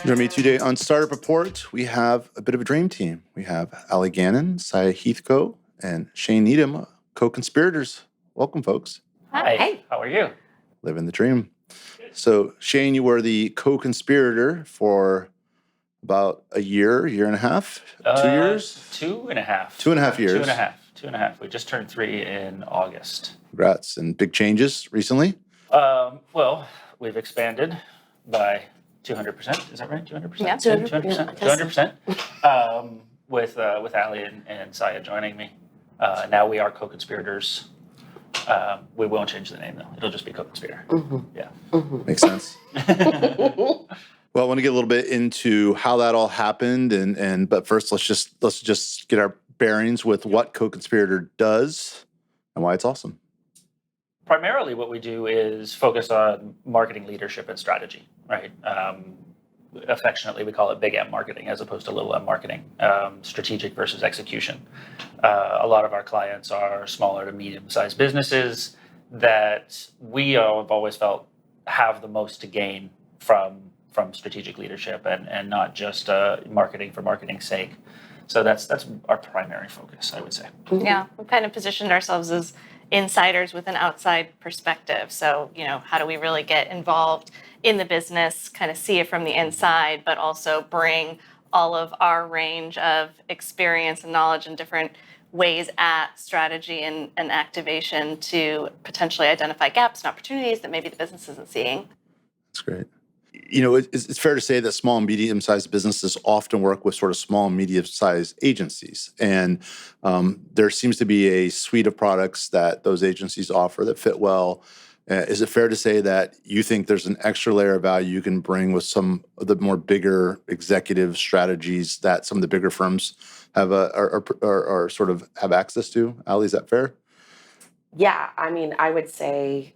Joining me today on Startup Report, we have a bit of a dream team. We have Gannon, Saya Heathco, and Shane Needham, co-conspirators. Welcome, folks. Hi. How are you? Living the dream. So, Shane, you were the co-conspirator for about a year and a half, 2 years? 2.5. 2.5 years. 2.5. We just turned 3 in August. Congrats. And big changes recently? Well, we've expanded by 200%. Is that right? 200%? Yeah, 200%. 200%. With Ali and Saya joining me. Now we are co-conspirators. We won't change the name though. It'll just be co-conspirator. Mm-hmm. Yeah. Mm-hmm. Makes sense. Well, I want to get a little bit into how that all happened, but first let's just get our bearings with what Co-Conspirator does and why it's awesome. Primarily, what we do is focus on marketing leadership and strategy, right? Affectionately, we call it big M marketing as opposed to little m marketing, strategic versus execution. A lot of our clients are smaller to medium-sized businesses that we have always felt have the most to gain from strategic leadership and not just marketing for marketing's sake. So that's our primary focus, I would say. Yeah, we've kind of positioned ourselves as insiders with an outside perspective. So, how do we really get involved in the business, kind of see it from the inside, but also bring all of our range of experience and knowledge in different ways at strategy and activation to potentially identify gaps and opportunities that maybe the business isn't seeing. That's great. It's fair to say that small and medium-sized businesses often work with sort of small and medium-sized agencies. And there seems to be a suite of products that those agencies offer that fit well. Is it fair to say that you think there's an extra layer of value you can bring with some of the more bigger executive strategies that some of the bigger firms have are sort of have access to? Ali, is that fair? Yeah, I would say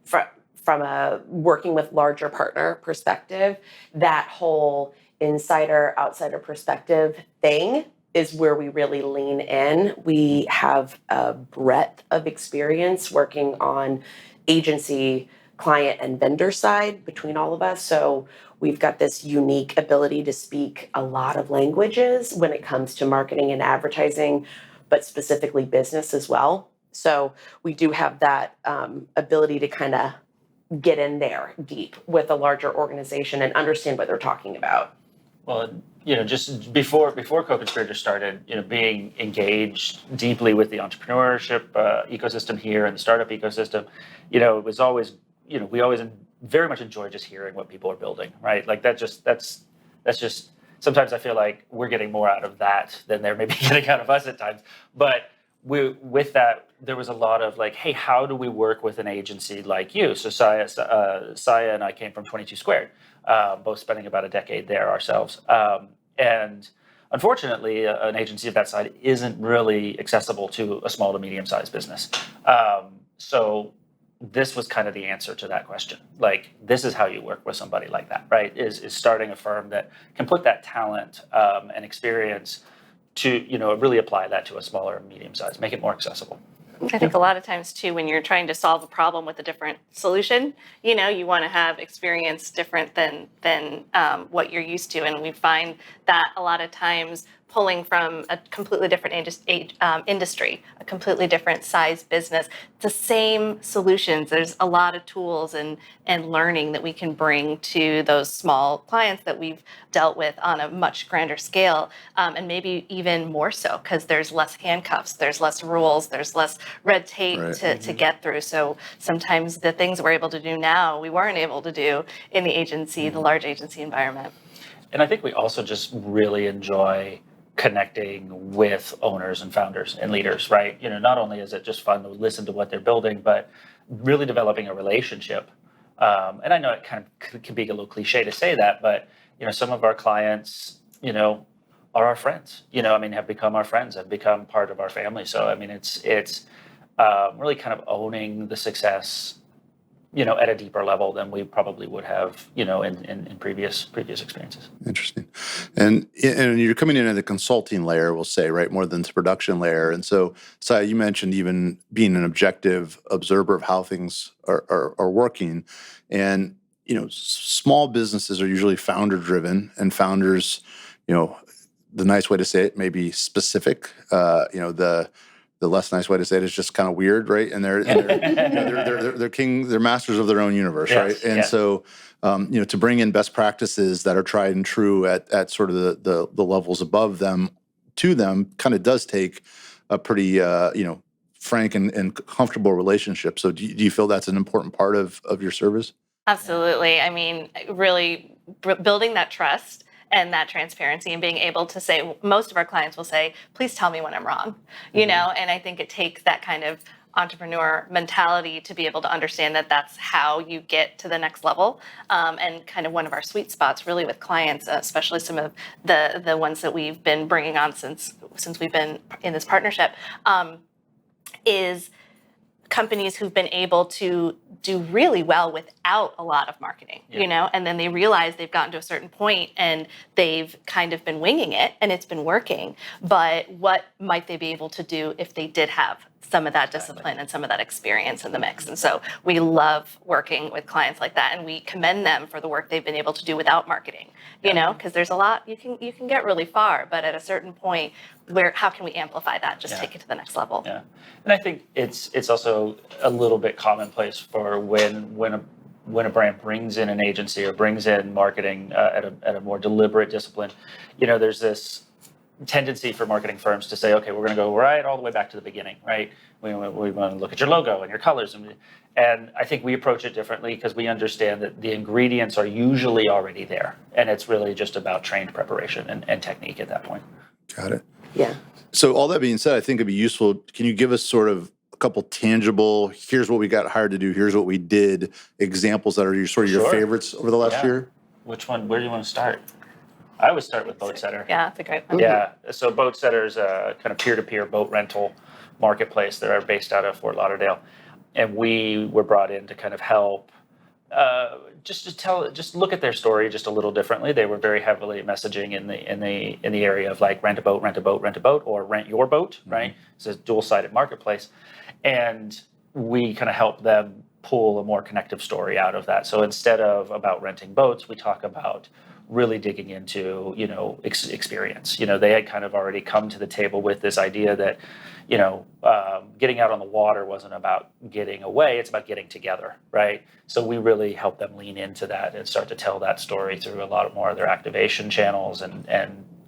from a working with larger partner perspective, that whole insider, outsider perspective thing is where we really lean in. We have a breadth of experience working on agency, client, and vendor side between all of us. So we've got this unique ability to speak a lot of languages when it comes to marketing and advertising, but specifically business as well. So we do have that ability to kind of get in there deep with a larger organization and understand what they're talking about. Well, just before Co-Conspirator started, being engaged deeply with the entrepreneurship ecosystem here and the startup ecosystem, it was always, we always very much enjoy just hearing what people are building, right? Like that's just sometimes I feel like we're getting more out of that than they're maybe getting out of us at times. But with that, there was a lot of like, hey, how do we work with an agency like you? So Saya and I came from 22 Squared, both spending about a decade there ourselves. And unfortunately, an agency of that size isn't really accessible to a small to medium-sized business. So this was kind of the answer to that question. Like, this is how you work with somebody like that, right? Is starting a firm that can put that talent and experience to, really apply that to a smaller and medium size, make it more accessible. I think a lot of times too, when you're trying to solve a problem with a different solution, you want to have experience different than what you're used to. And we find that a lot of times pulling from a completely different industry, a completely different size business, the same solutions. There's a lot of tools and learning that we can bring to those small clients that we've dealt with on a much grander scale, and maybe even more so because there's less handcuffs, there's less rules, there's less red tape to get through. So sometimes the things we're able to do now, we weren't able to do in the agency, the large agency environment. And I think we also just really enjoy connecting with owners and founders and leaders, right? Not only is it just fun to listen to what they're building, but really developing a relationship. And I know it kind of can be a little cliche to say that, but some of our clients, are our friends. Have become our friends, have become part of our family. So it's really kind of owning the success, at a deeper level than we probably would have, in previous experiences. Interesting. And you're coming in at the consulting layer, we'll say, right, more than the production layer. And so, Sai, you mentioned even being an objective observer of how things are working. And, small businesses are usually founder driven, and founders, the nice way to say it may be specific. The less nice way to say it is just kind of weird, right? And they're masters of their own universe, Yes, right? And yes. so, to bring in best practices that are tried and true at sort of the levels above them to them kind of does take a pretty, frank and comfortable relationship. So do you feel that's an important part of your service? Absolutely. I mean, really building that trust and that transparency and being able to say, most of our clients will say, please tell me when I'm wrong, and I think it takes that kind of entrepreneur mentality to be able to understand that that's how you get to the next level. And kind of one of our sweet spots really with clients, especially some of the ones that we've been bringing on since we've been in this partnership, is companies who've been able to do really well without a lot of marketing, and then they realize they've gotten to a certain point and they've kind of been winging it and it's been working. But what might they be able to do if they did have some of that discipline and some of that experience in the mix? And so we love working with clients like that, and we commend them for the work they've been able to do without marketing, because there's a lot you can get really far, but at a certain point, how can we amplify that, just take it to the next level? Yeah. And I think it's also a little bit commonplace for when a brand brings in an agency or brings in marketing at a more deliberate discipline. There's this tendency for marketing firms to say, okay, we're going to go right all the way back to the beginning, right? We want to look at your logo and your colors, and I think we approach it differently because we understand that the ingredients are usually already there, and it's really just about trained preparation and technique at that point. Got it. Yeah. So all that being said, I think it'd be useful. Can you give us sort of a couple tangible, here's what we got hired to do, here's what we did, examples that are your Sure. favorites over the last year? Which one? Where do you want to start? I would start with BoatSetter. Yeah, that's a great one. Yeah. So BoatSetter is a kind of peer-to-peer boat rental marketplace that are based out of Fort Lauderdale, and we were brought in to kind of help. Just look at their story just a little differently. They were very heavily messaging in the area of like rent a boat, or rent your boat, right? It's a dual-sided marketplace, and we kind of help them pull a more connective story out of that. So instead of about renting boats, we talk about really digging into experience. They had kind of already come to the table with this idea that getting out on the water wasn't about getting away, it's about getting together, right? So we really helped them lean into that and start to tell that story through a lot more of their activation channels, and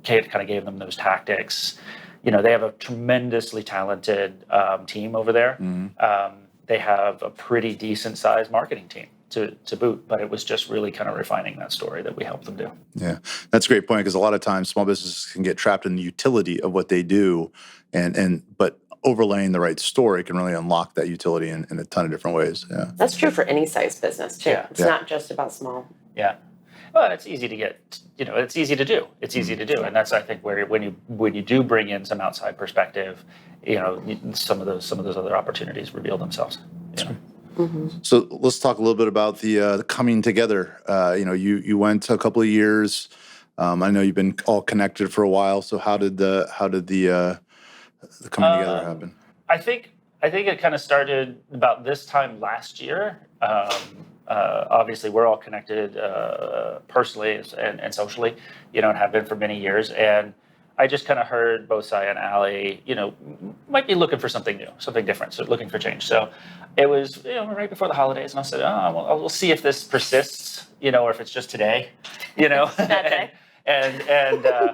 kind of gave them those tactics. They have a tremendously talented team over there. They have a pretty decent sized marketing team to boot, but it was just really kind of refining that story that we helped them do. Yeah, that's a great point, because a lot of times small businesses can get trapped in the utility of what they do, but overlaying the right story can really unlock that utility in a ton of different ways. Yeah, That's true for any size business too. Yeah. It's not just about small. Yeah. Well, it's easy to get, it's easy to do. It's easy to do. And that's, I think, where when you do bring in some outside perspective, some of those other opportunities reveal themselves. So let's talk a little bit about the coming together. You went a couple of years. I know you've been all connected for a while. So how did the coming together happen? I think it kind of started about this time last year. Obviously, we're all connected personally and socially, and have been for many years. And I just kind of heard both Si and Allie, might be looking for something new, something different, so looking for change. So it was, right before the holidays, and I said, we'll see if this persists, or if it's just today, That day. and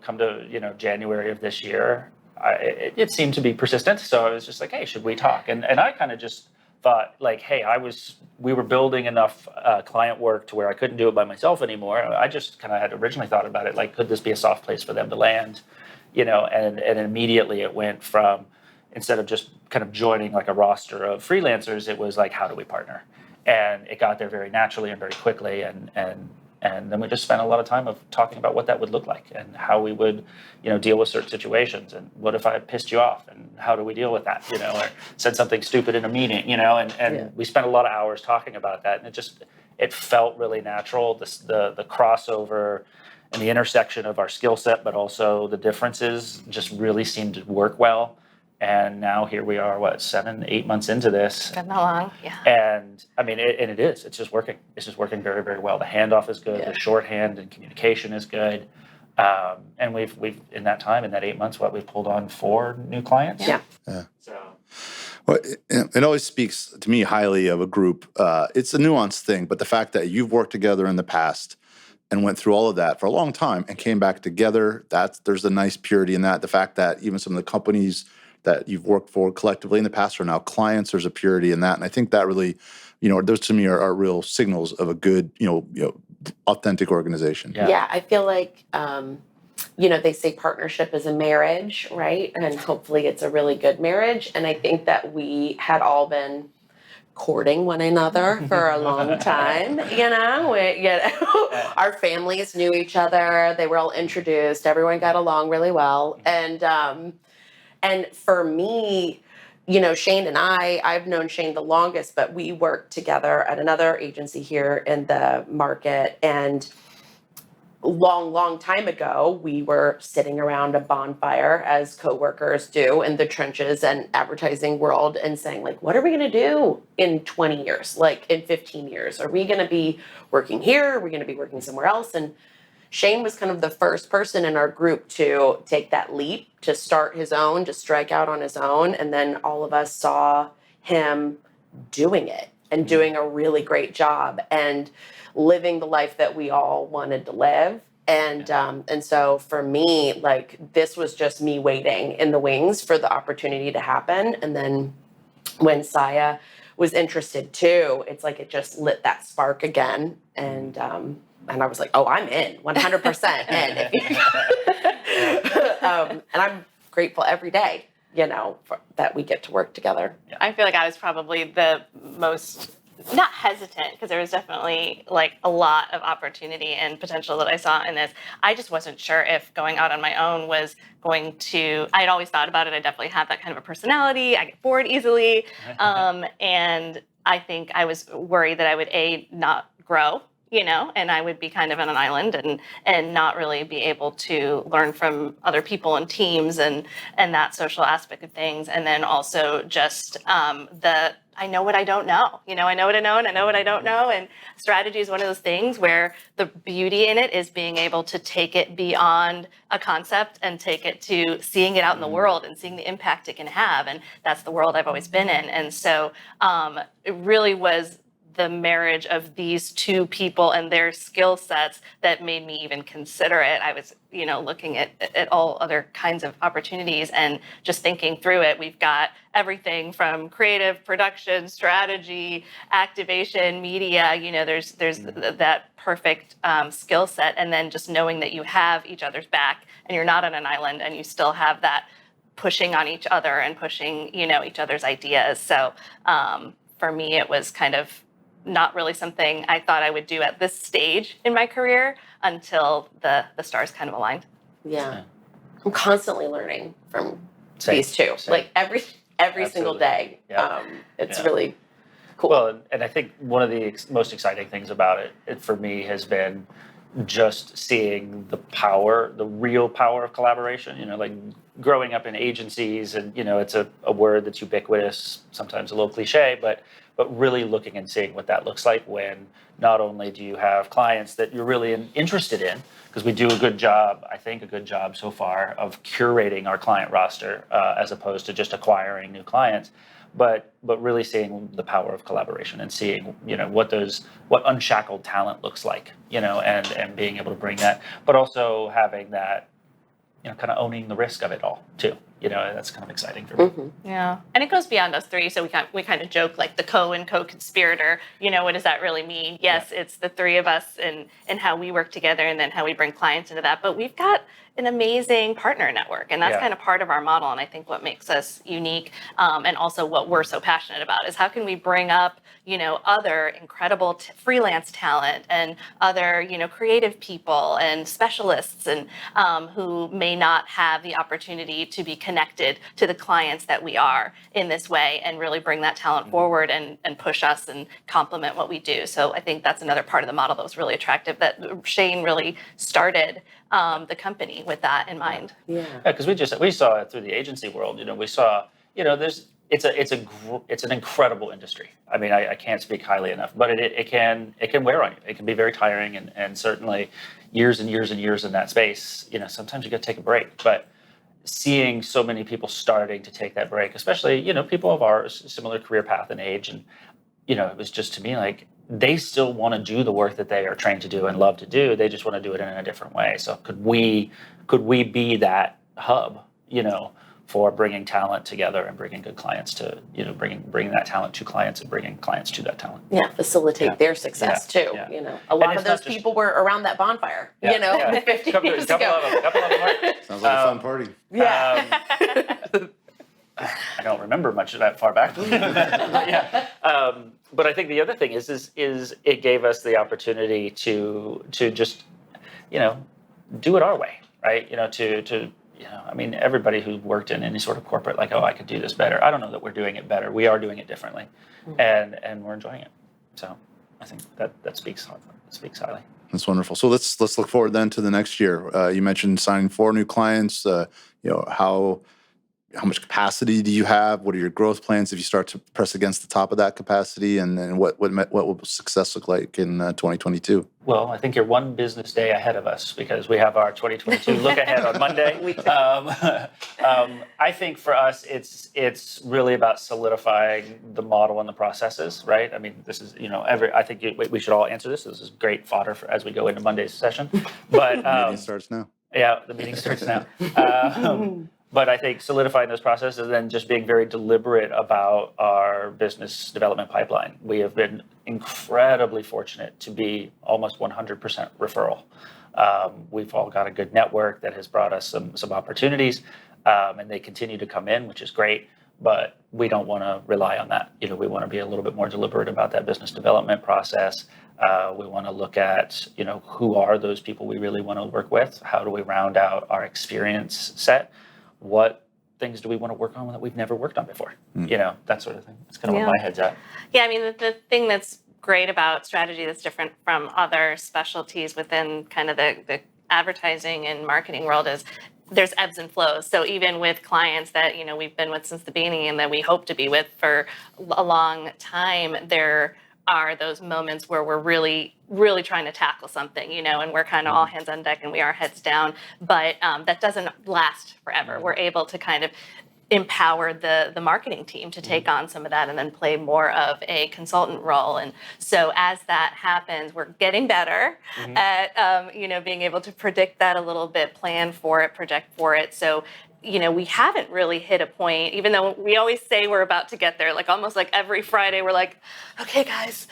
come to January of this year, it seemed to be persistent. So I was just like, hey, should we talk? And I kind of just thought like, hey, we were building enough client work to where I couldn't do it by myself anymore. I just kind of had originally thought about it like, could this be a soft place for them to land? And immediately it went from, instead of just kind of joining like a roster of freelancers, it was like, how do we partner? And it got there very naturally and very quickly. And then we just spent a lot of time of talking about what that would look like and how we would, deal with certain situations. And what if I pissed you off, and how do we deal with that? Or said something stupid in a meeting, and we spent a lot of hours talking about that. And it felt really natural. The crossover and the intersection of our skill set, but also the differences just really seemed to work well. And now here we are, 7, 8 months into this. Been that long, yeah. And I mean, it's just working. It's just working very, very well. The handoff is good. Yeah. The shorthand and communication is good. And we've in that time, in that 8 months, we've pulled on 4 new clients. Yeah. So Well, it always speaks to me highly of a group. It's a nuanced thing, but the fact that you've worked together in the past and went through all of that for a long time and came back together, there's a nice purity in that. The fact that even some of the companies that you've worked for collectively in the past are now clients, there's a purity in that. And I think that really, those to me are real signals of a good, authentic organization. Yeah. I feel like, they say partnership is a marriage, right? And hopefully it's a really good marriage. And I think that we had all been courting one another for a long time. Our families knew each other. They were all introduced. Everyone got along really well. And for me, Shane and I've known Shane the longest, but we worked together at another agency here in the market. And long time ago, we were sitting around a bonfire as coworkers do in the trenches and advertising world and saying, like, what are we going to do in 20 years? Like in 15 years? Are we going to be working here? Are we going to be working somewhere else? And Shane was kind of the first person in our group to take that leap, to start his own, to strike out on his own. And then all of us saw him doing it and doing a really great job and living the life that we all wanted to live. And so for me, like, this was just me waiting in the wings for the opportunity to happen. And then when Saya was interested too, it's like it just lit that spark again. And I was like, oh, I'm in, 100% in. And I'm grateful every day, that we get to work together. I feel like I was probably the most, not hesitant, because there was definitely like a lot of opportunity and potential that I saw in this. I just wasn't sure if going out on my own was going to, I'd always thought about it. I definitely have that kind of a personality. I get bored easily. And I think I was worried that I would not grow, and I would be kind of on an island and not really be able to learn from other people and teams and that social aspect of things. And then also just I know what I don't know. I know what I know and I know what I don't know. And strategy is one of those things where the beauty in it is being able to take it beyond a concept and take it to seeing it out in the world and seeing the impact it can have. And that's the world I've always been in. And so it really was the marriage of these two people and their skill sets that made me even consider it. I was, looking at all other kinds of opportunities and just thinking through it. We've got everything from creative production, strategy, activation, media, there's that perfect skill set. And then just knowing that you have each other's back and you're not on an island and you still have that pushing on each other and pushing, each other's ideas. So for me, it was kind of not really something I thought I would do at this stage in my career until the stars kind of aligned. Yeah. I'm constantly learning from Same, these two. same. Like every single Absolutely. day. Yeah. It's Yeah. really cool. Well, and I think one of the most exciting things about it for me has been just seeing the real power of collaboration. Like growing up in agencies, and it's a word that's ubiquitous, sometimes a little cliche, but really looking and seeing what that looks like when not only do you have clients that you're really interested in, because we do a good job so far of curating our client roster as opposed to just acquiring new clients, but really seeing the power of collaboration and seeing what unshackled talent looks like, and being able to bring that, but also having that kind of owning the risk of it all too. That's kind of exciting for me. Mm-hmm. Yeah, and it goes beyond us three. So we kind of joke like the co-conspirator. What does that really mean? Yes, It's the three of us and how we work together, and then how we bring clients into that. But we've got an amazing partner network, and that's kind of part of our model. And I think what makes us unique, and also what we're so passionate about, is how can we bring up other incredible freelance talent and other creative people and specialists and who may not have the opportunity to be connected to the clients that we are in this way, and really bring that talent forward and push us and complement what we do. So I think that's another part of the model that was really attractive, that Shane really started the company with that in mind. Yeah. because we saw it through the agency world. We saw, it's an incredible industry. I mean, I can't speak highly enough, but it can wear on you. It can be very tiring, and certainly years and years and years in that space. Sometimes you got to take a break, but seeing so many people starting to take that break, especially people of our similar career path and age, and it was just, to me, like, they still want to do the work that they are trained to do and love to do. They just want to do it in a different way. So could we be that hub, for bringing talent together and bringing good clients to, bringing that talent to clients and bringing clients to that talent. Yeah, facilitate their success too. Yeah. A lot it's of those not just- people were around that bonfire. 50 years couple ago. of them. Sounds like a fun party. Yeah. I don't remember much of that far back. But I think the other thing is it gave us the opportunity to just, do it our way, right? I mean, everybody who worked in any sort of corporate, like, oh, I could do this better. I don't know that we're doing it better. We are doing it differently, and we're enjoying it. So I think that speaks highly. That's wonderful. So let's look forward then to the next year. You mentioned signing 4 new clients. How much capacity do you have? What are your growth plans if you start to press against the top of that capacity? And then what will success look like in 2022? Well, I think you're one business day ahead of us because we have our 2022 look ahead on Monday. I think for us, it's really about solidifying the model and the processes, right? I mean, this is, I think we should all answer this. This is great fodder as we go into Monday's session. But The meeting starts now. Yeah, the meeting starts now. But I think solidifying those processes and then just being very deliberate about our business development pipeline. We have been incredibly fortunate to be almost 100% referral. We've all got a good network that has brought us some opportunities, and they continue to come in, which is great. But we don't want to rely on that. We want to be a little bit more deliberate about that business development process. We want to look at, who are those people we really want to work with? How do we round out our experience set? What things do we want to work on that we've never worked on before? That sort of thing. That's kind of where my head's at. Yeah, I mean, the thing that's great about strategy that's different from other specialties within kind of the advertising and marketing world is there's ebbs and flows. So even with clients that, we've been with since the beginning and that we hope to be with for a long time, there are those moments where we're really, really trying to tackle something, and we're kind of all hands on deck and we are heads down, but that doesn't last forever. We're able to kind of empower the marketing team to take on some of that and then play more of a consultant role. And so as that happens, we're getting better at, being able to predict that a little bit, plan for it, project for it. So we haven't really hit a point, even though we always say we're about to get there, like almost like every Friday, we're like, okay, guys,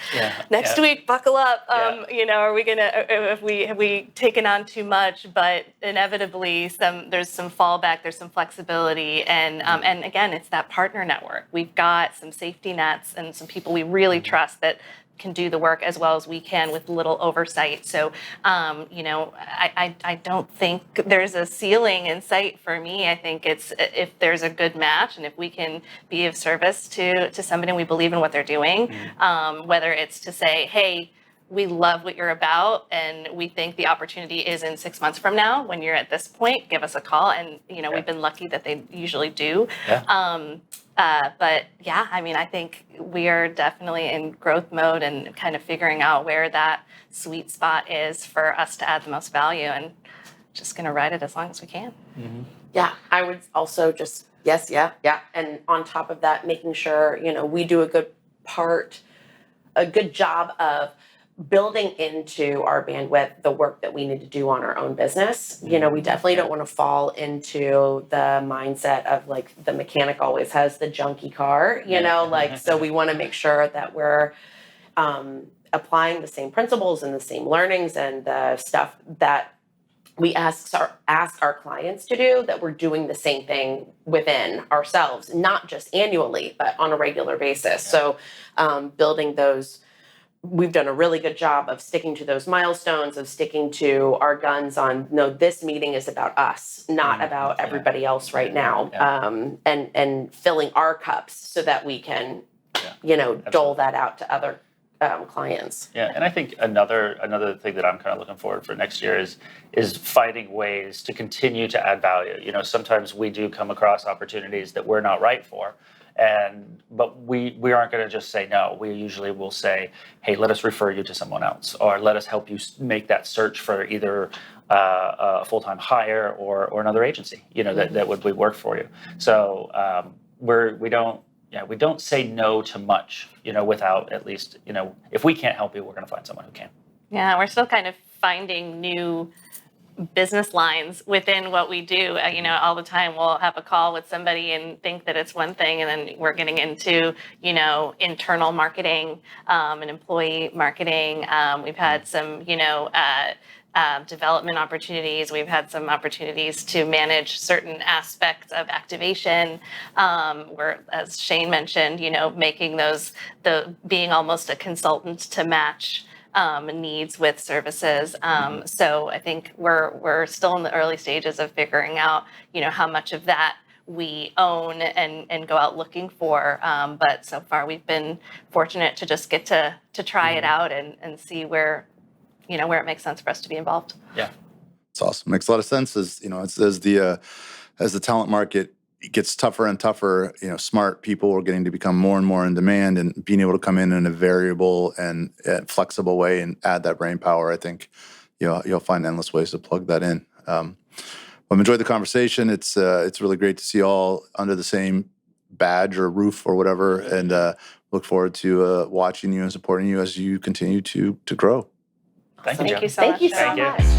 next week, buckle up. Are we have we taken on too much? But inevitably there's some fallback, there's some flexibility. And again, it's that partner network. We've got some safety nets and some people we really trust that can do the work as well as we can with little oversight. So, I don't think there's a ceiling in sight for me. I think it's if there's a good match and if we can be of service to somebody and we believe in what they're doing, whether it's to say, hey, we love what you're about and we think the opportunity is in 6 months from now when you're at this point, give us a call. And, we've been lucky that they usually do. But yeah, I mean, I think we are definitely in growth mode and kind of figuring out where that sweet spot is for us to add the most value and just going to ride it as long as we can. Yeah, I would also just, yes, yeah. And on top of that, making sure, we do a good job of building into our bandwidth the work that we need to do on our own business. We definitely don't want to fall into the mindset of like the mechanic always has the junky car, so we want to make sure that we're applying the same principles and the same learnings and the stuff that we ask our clients to do, that we're doing the same thing within ourselves, not just annually, but on a regular basis. So building those, we've done a really good job of sticking to those milestones, of sticking to our guns on, no, this meeting is about us, not about everybody else right now, and filling our cups so that we can, dole that out to other clients. Yeah, and I think another thing that I'm kind of looking forward for next year is finding ways to continue to add value. You know, sometimes we do come across opportunities that we're not right for, but we aren't going to just say no. We usually will say, hey, let us refer you to someone else, or let us help you make that search for either a full-time hire or another agency. You know, that would work for you. So we don't say no to much, you know, without at least, you know, if we can't help you, we're going to find someone who can. Yeah, we're still kind of finding new business lines within what we do. You know, all the time we'll have a call with somebody and think that it's one thing, and then we're getting into, you know, internal marketing and employee marketing. We've had some, you know, development opportunities. We've had some opportunities to manage certain aspects of activation. We're, as Shane mentioned, you know, making being almost a consultant to match needs with services. So I think we're still in the early stages of figuring out, you know, how much of that we own and go out looking for. But so far we've been fortunate to just get to try it out and see where it makes sense for us to be involved. Yeah. It's awesome. Makes a lot of sense. As the talent market gets tougher and tougher, you know, smart people are getting to become more and more in demand, and being able to come in a variable and flexible way and add that brain power. I think you'll find endless ways to plug that in. I've enjoyed the conversation. It's really great to see all under the same badge or roof or whatever, and look forward to watching you and supporting you as you continue to grow. Thank you, Thank Joe. you so Thank much. you so Thank you. much.